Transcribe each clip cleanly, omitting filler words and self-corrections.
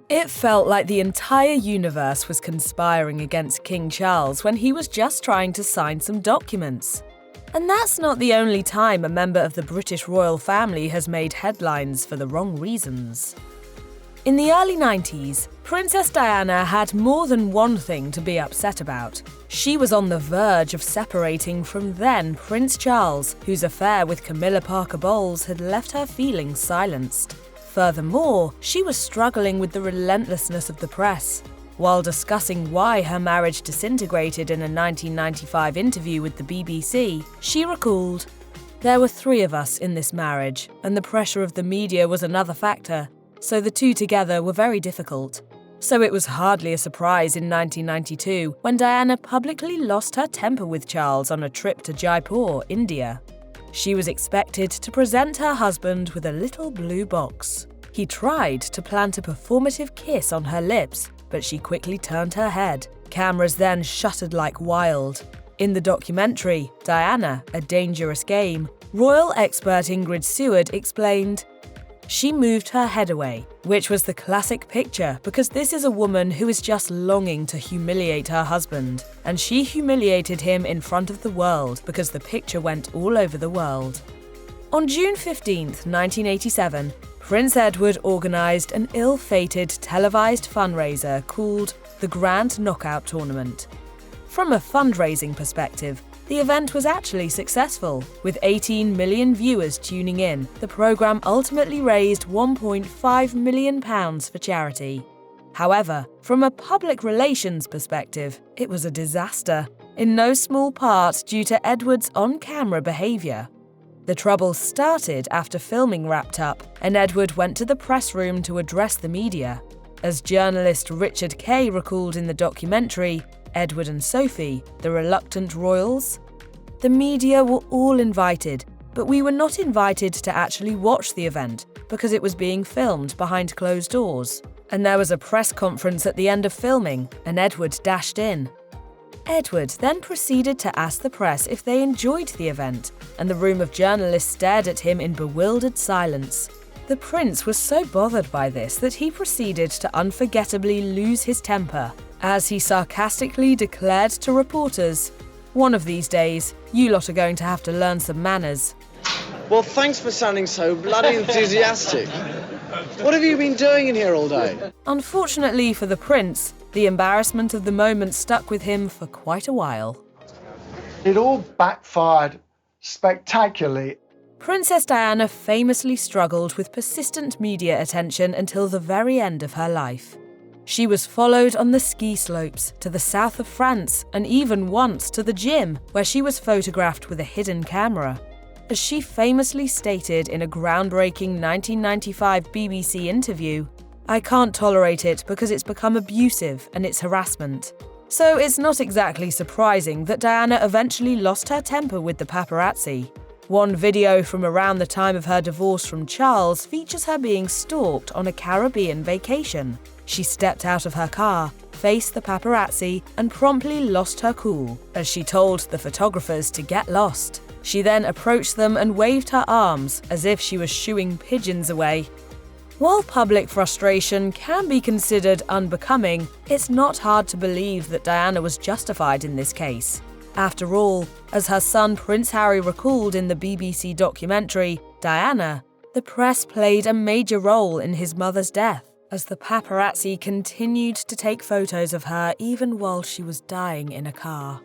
It felt like the entire universe was conspiring against King Charles when he was just trying to sign some documents. And that's not the only time a member of the British royal family has made headlines for the wrong reasons. In the early 90s, Princess Diana had more than one thing to be upset about. She was on the verge of separating from then Prince Charles, whose affair with Camilla Parker Bowles had left her feeling silenced. Furthermore, she was struggling with the relentlessness of the press. While discussing why her marriage disintegrated in a 1995 interview with the BBC, she recalled, "There were 3 of us in this marriage, and the pressure of the media was another factor, so the 2 together were very difficult." So it was hardly a surprise in 1992 when Diana publicly lost her temper with Charles on a trip to Jaipur, India. She was expected to present her husband with a little blue box. He tried to plant a performative kiss on her lips, but she quickly turned her head. Cameras then shuttered like wild. In the documentary, Diana, A Dangerous Game, royal expert Ingrid Seward explained, "She moved her head away," which was the classic picture because this is a woman who is just longing to humiliate her husband, and she humiliated him in front of the world because the picture went all over the world. On June 15, 1987, Prince Edward organised an ill-fated televised fundraiser called the Grand Knockout Tournament. From a fundraising perspective, the event was actually successful. With 18 million viewers tuning in, the programme ultimately raised £1.5 million for charity. However, from a public relations perspective, it was a disaster, in no small part due to Edward's on-camera behaviour. The trouble started after filming wrapped up, and Edward went to the press room to address the media. As journalist Richard Kay recalled in the documentary, Edward and Sophie, the reluctant royals, "The media were all invited, but we were not invited to actually watch the event because it was being filmed behind closed doors. And there was a press conference at the end of filming, and Edward dashed in." Edward then proceeded to ask the press if they enjoyed the event, and the room of journalists stared at him in bewildered silence. The prince was so bothered by this that he proceeded to unforgettably lose his temper, as he sarcastically declared to reporters, "One of these days, you lot are going to have to learn some manners." Well, thanks for sounding so bloody enthusiastic. What have you been doing in here all day? Unfortunately for the prince, the embarrassment of the moment stuck with him for quite a while. It all backfired spectacularly. Princess Diana famously struggled with persistent media attention until the very end of her life. She was followed on the ski slopes, to the south of France, and even once to the gym, where she was photographed with a hidden camera. As she famously stated in a groundbreaking 1995 BBC interview, "I can't tolerate it because it's become abusive and it's harassment." So it's not exactly surprising that Diana eventually lost her temper with the paparazzi. One video from around the time of her divorce from Charles features her being stalked on a Caribbean vacation. She stepped out of her car, faced the paparazzi, and promptly lost her cool, as she told the photographers to get lost. She then approached them and waved her arms, as if she was shooing pigeons away. While public frustration can be considered unbecoming, it's not hard to believe that Diana was justified in this case. After all, as her son Prince Harry recalled in the BBC documentary, Diana, the press played a major role in his mother's death, as the paparazzi continued to take photos of her even while she was dying in a car.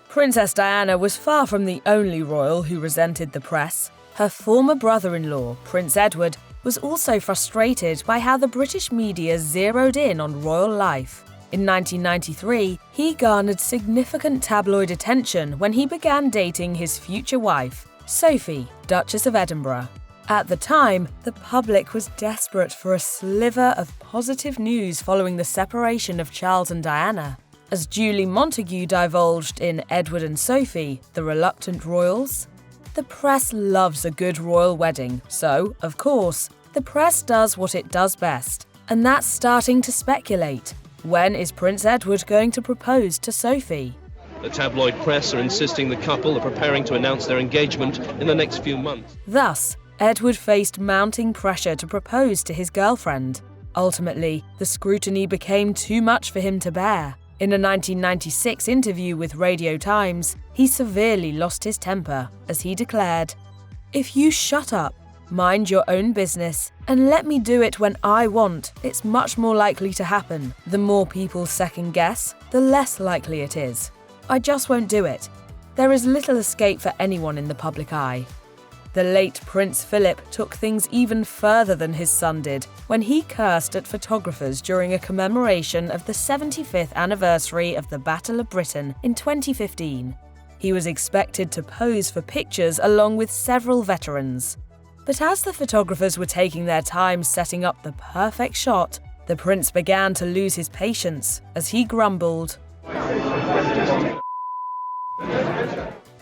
Princess Diana was far from the only royal who resented the press. Her former brother-in-law, Prince Edward, was also frustrated by how the British media zeroed in on royal life. In 1993, he garnered significant tabloid attention when he began dating his future wife, Sophie, Duchess of Edinburgh. At the time, the public was desperate for a sliver of positive news following the separation of Charles and Diana. As Julie Montagu divulged in Edward and Sophie, the reluctant royals, the press loves a good royal wedding, so, of course, the press does what it does best, and that's starting to speculate. When is Prince Edward going to propose to Sophie? The tabloid press are insisting the couple are preparing to announce their engagement in the next few months. Thus, Edward faced mounting pressure to propose to his girlfriend. Ultimately, the scrutiny became too much for him to bear. In a 1996 interview with Radio Times, he severely lost his temper as he declared, "If you shut up, mind your own business, and let me do it when I want, it's much more likely to happen. The more people second guess, the less likely it is. I just won't do it. There is little escape for anyone in the public eye." The late Prince Philip took things even further than his son did when he cursed at photographers during a commemoration of the 75th anniversary of the Battle of Britain in 2015. He was expected to pose for pictures along with several veterans. But as the photographers were taking their time setting up the perfect shot, the prince began to lose his patience as he grumbled.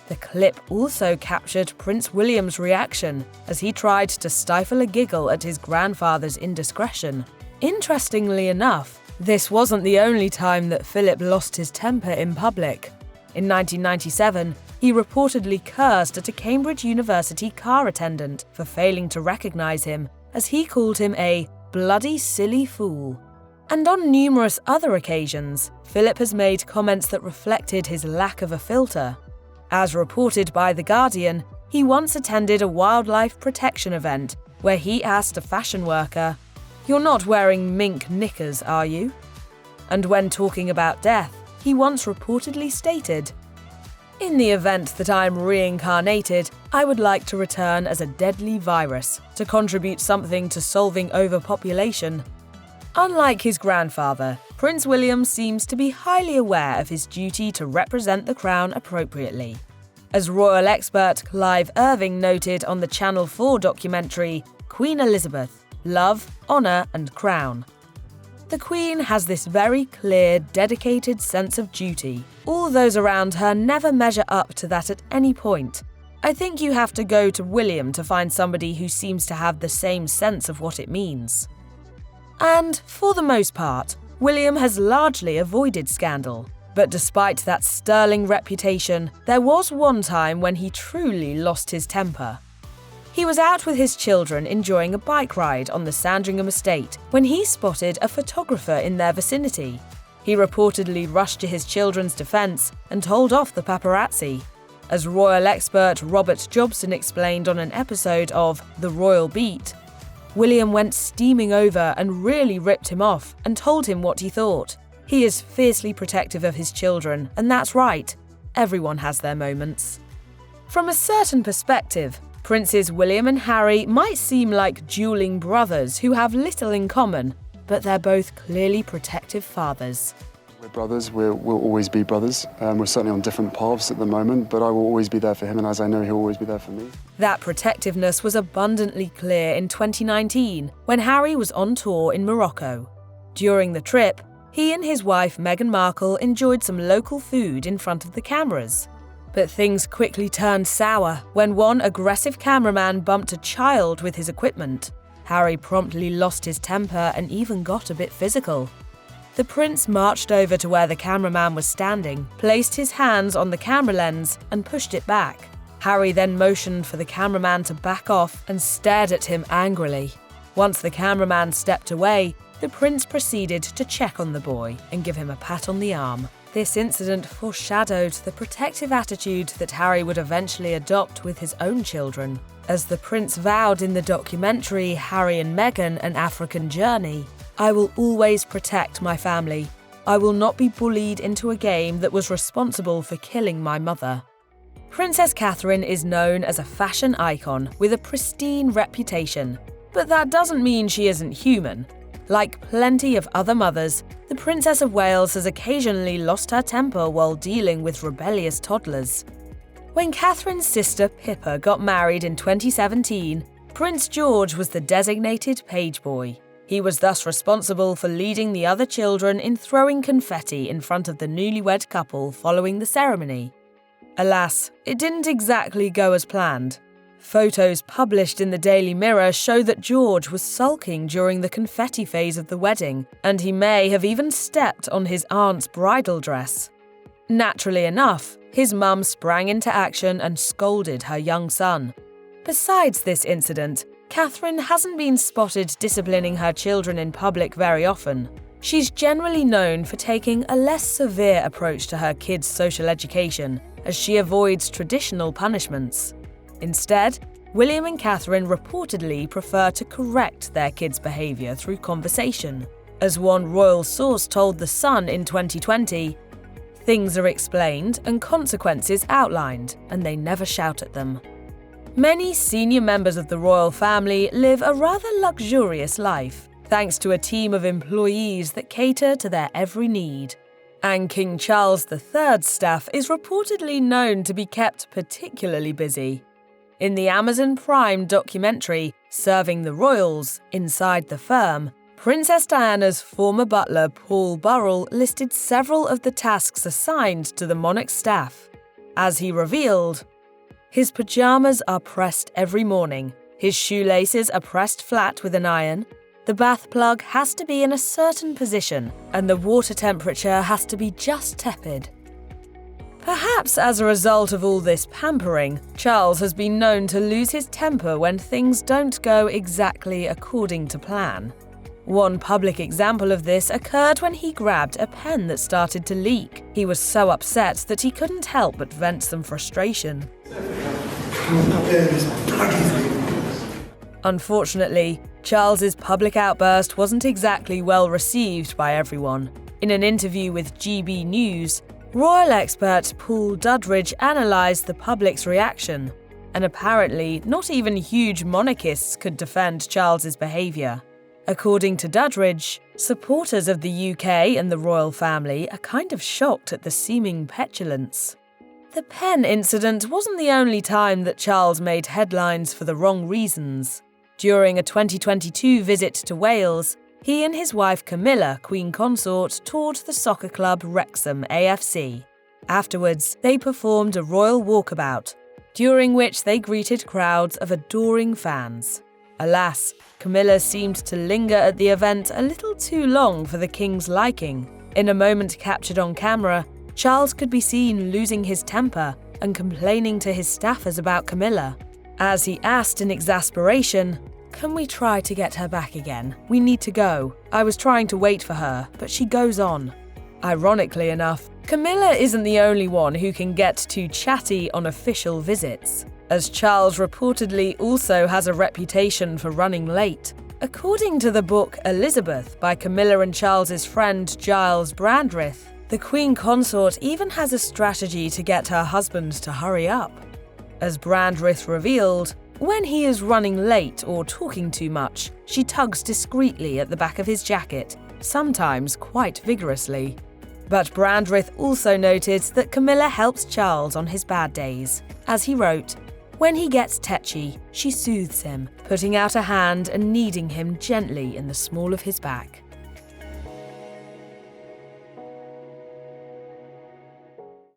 The clip also captured Prince William's reaction as he tried to stifle a giggle at his grandfather's indiscretion. Interestingly enough, this wasn't the only time that Philip lost his temper in public. In 1997, he reportedly cursed at a Cambridge University car attendant for failing to recognise him, as he called him a bloody silly fool. And on numerous other occasions, Philip has made comments that reflected his lack of a filter. As reported by The Guardian, he once attended a wildlife protection event where he asked a fashion worker, "You're not wearing mink knickers, are you?" And when talking about death, he once reportedly stated, "In the event that I'm reincarnated, I would like to return as a deadly virus to contribute something to solving overpopulation." Unlike his grandfather, Prince William seems to be highly aware of his duty to represent the crown appropriately. As royal expert Clive Irving noted on the Channel 4 documentary Queen Elizabeth: Love, Honour and Crown, the Queen has this very clear, dedicated sense of duty. All those around her never measure up to that at any point. I think you have to go to William to find somebody who seems to have the same sense of what it means. And, for the most part, William has largely avoided scandal. But despite that sterling reputation, there was one time when he truly lost his temper. He was out with his children enjoying a bike ride on the Sandringham estate when he spotted a photographer in their vicinity. He reportedly rushed to his children's defence and told off the paparazzi. As royal expert Robert Jobson explained on an episode of The Royal Beat, William went steaming over and really ripped him off and told him what he thought. He is fiercely protective of his children, and that's right. Everyone has their moments. From a certain perspective, Princes William and Harry might seem like dueling brothers who have little in common, but they're both clearly protective fathers. We're brothers, we'll always be brothers. We're certainly on different paths at the moment, but I will always be there for him, and as I know, he'll always be there for me. That protectiveness was abundantly clear in 2019 when Harry was on tour in Morocco. During the trip, he and his wife Meghan Markle enjoyed some local food in front of the cameras. But things quickly turned sour when one aggressive cameraman bumped a child with his equipment. Harry promptly lost his temper and even got a bit physical. The prince marched over to where the cameraman was standing, placed his hands on the camera lens and pushed it back. Harry then motioned for the cameraman to back off and stared at him angrily. Once the cameraman stepped away, the prince proceeded to check on the boy and give him a pat on the arm. This incident foreshadowed the protective attitude that Harry would eventually adopt with his own children. As the prince vowed in the documentary Harry and Meghan: An African Journey, "I will always protect my family. I will not be bullied into a game that was responsible for killing my mother." Princess Catherine is known as a fashion icon with a pristine reputation, but that doesn't mean she isn't human. Like plenty of other mothers, the Princess of Wales has occasionally lost her temper while dealing with rebellious toddlers. When Catherine's sister Pippa got married in 2017, Prince George was the designated page boy. He was thus responsible for leading the other children in throwing confetti in front of the newlywed couple following the ceremony. Alas, it didn't exactly go as planned. Photos published in the Daily Mirror show that George was sulking during the confetti phase of the wedding, and he may have even stepped on his aunt's bridal dress. Naturally enough, his mum sprang into action and scolded her young son. Besides this incident, Catherine hasn't been spotted disciplining her children in public very often. She's generally known for taking a less severe approach to her kids' social education, as she avoids traditional punishments. Instead, William and Catherine reportedly prefer to correct their kids' behaviour through conversation. As one royal source told The Sun in 2020, "Things are explained and consequences outlined, and they never shout at them." Many senior members of the royal family live a rather luxurious life, thanks to a team of employees that cater to their every need. And King Charles III's staff is reportedly known to be kept particularly busy. In the Amazon Prime documentary, Serving the Royals, Inside the Firm, Princess Diana's former butler Paul Burrell listed several of the tasks assigned to the monarch's staff. As he revealed, his pajamas are pressed every morning, his shoelaces are pressed flat with an iron, the bath plug has to be in a certain position, and the water temperature has to be just tepid. Perhaps as a result of all this pampering, Charles has been known to lose his temper when things don't go exactly according to plan. One public example of this occurred when he grabbed a pen that started to leak. He was so upset that he couldn't help but vent some frustration. Unfortunately, Charles's public outburst wasn't exactly well received by everyone. In an interview with GB News, royal expert Paul Duddridge analysed the public's reaction, and apparently not even huge monarchists could defend Charles's behaviour. According to Duddridge, supporters of the UK and the royal family are kind of shocked at the seeming petulance. The pen incident wasn't the only time that Charles made headlines for the wrong reasons. During a 2022 visit to Wales, he and his wife Camilla, Queen Consort, toured the soccer club Wrexham AFC. Afterwards, they performed a royal walkabout, during which they greeted crowds of adoring fans. Alas, Camilla seemed to linger at the event a little too long for the king's liking. In a moment captured on camera, Charles could be seen losing his temper and complaining to his staffers about Camilla. As he asked in exasperation, "Can we try to get her back again? We need to go. I was trying to wait for her, but she goes on." Ironically enough, Camilla isn't the only one who can get too chatty on official visits, as Charles reportedly also has a reputation for running late. According to the book Elizabeth by Camilla and Charles's friend Giles Brandreth, the Queen Consort even has a strategy to get her husband to hurry up. As Brandreth revealed, when he is running late or talking too much, she tugs discreetly at the back of his jacket, sometimes quite vigorously. But Brandreth also noted that Camilla helps Charles on his bad days. As he wrote, "When he gets tetchy, she soothes him, putting out a hand and kneading him gently in the small of his back."